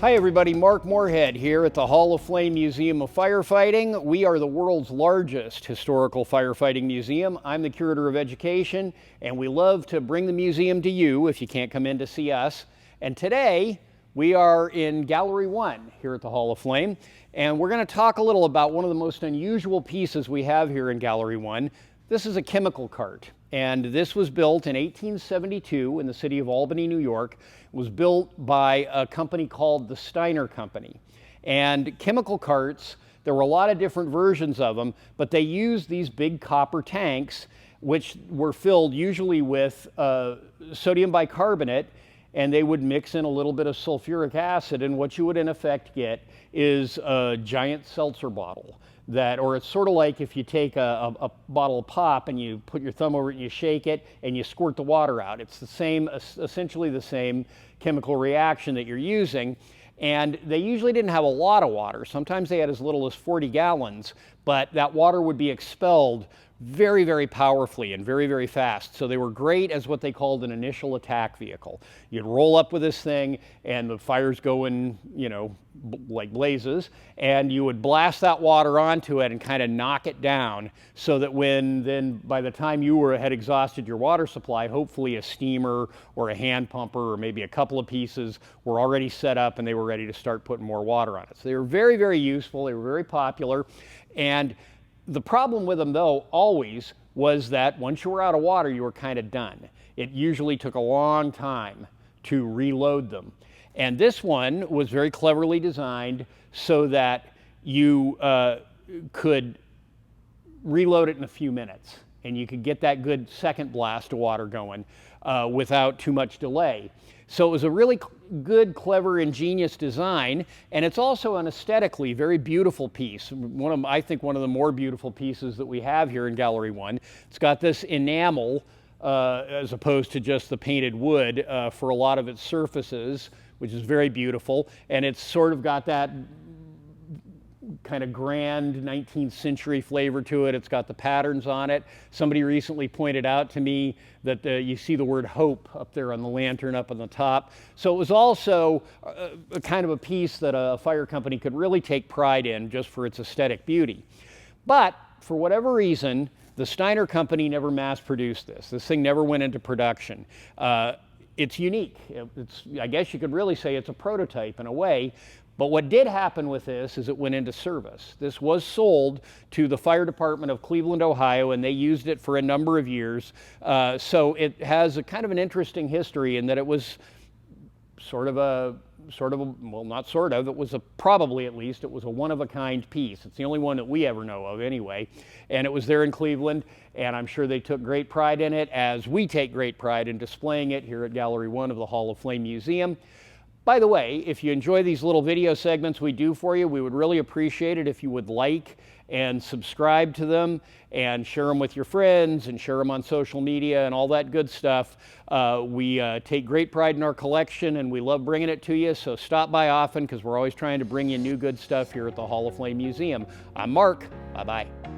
Hi everybody, Mark Moorhead here at the Hall of Flame Museum of Firefighting. We are the world's largest historical firefighting museum. I'm the Curator of Education, and we love to bring the museum to you if you can't come in to see us. And today, we are in Gallery 1 here at the Hall of Flame, and we're going to talk a little about one of the most unusual pieces we have here in Gallery 1. This is a chemical cart, and this was built in 1872 in the city of Albany, New York. It was built by a company called the Steiner Company. And chemical carts, there were a lot of different versions of them, but they used these big copper tanks, which were filled usually with sodium bicarbonate, and they would mix in a little bit of sulfuric acid, and what you would in effect get is a giant seltzer bottle. Or it's sort of like if you take a bottle of pop and you put your thumb over it and you shake it and you squirt the water out. It's the same, essentially the same chemical reaction that you're using. And they usually didn't have a lot of water. Sometimes they had as little as 40 gallons, but that water would be expelled very, very powerfully and very, very fast. So they were great as what they called an initial attack vehicle. You'd roll up with this thing and the fire's going, like blazes, and you would blast that water onto it and kind of knock it down so that by the time you had exhausted your water supply, hopefully a steamer or a hand pumper or maybe a couple of pieces were already set up and they were ready to start putting more water on it. So they were very, very useful. They were very popular. And the problem with them, though, always was that once you were out of water, you were kind of done. It usually took a long time to reload them. And this one was very cleverly designed so that you could reload it in a few minutes. And you could get that good second blast of water going without too much delay. So it was a really good, clever, ingenious design, and it's also an aesthetically very beautiful piece. I think one of the more beautiful pieces that we have here in Gallery 1. It's got this enamel as opposed to just the painted wood for a lot of its surfaces, which is very beautiful, and it's sort of got that kind of grand 19th century flavor to it. It's got the patterns on it. Somebody recently pointed out to me that you see the word hope up there on the lantern up on the top. So it was also a kind of a piece that a fire company could really take pride in just for its aesthetic beauty. But for whatever reason, the Steiner Company never mass produced this. This thing never went into production. It's unique. I guess you could really say it's a prototype in a way. But what did happen with this is it went into service. This was sold to the fire department of Cleveland, Ohio, and they used it for a number of years. So it has a kind of an interesting history in that it was probably at least, it was a one-of-a-kind piece. It's the only one that we ever know of anyway. And it was there in Cleveland, and I'm sure they took great pride in it, as we take great pride in displaying it here at Gallery 1 of the Hall of Flame Museum. By the way, if you enjoy these little video segments we do for you, we would really appreciate it if you would like and subscribe to them and share them with your friends and share them on social media and all that good stuff. We take great pride in our collection and we love bringing it to you, so stop by often because we're always trying to bring you new good stuff here at the Hall of Flame Museum. I'm Mark. Bye-bye.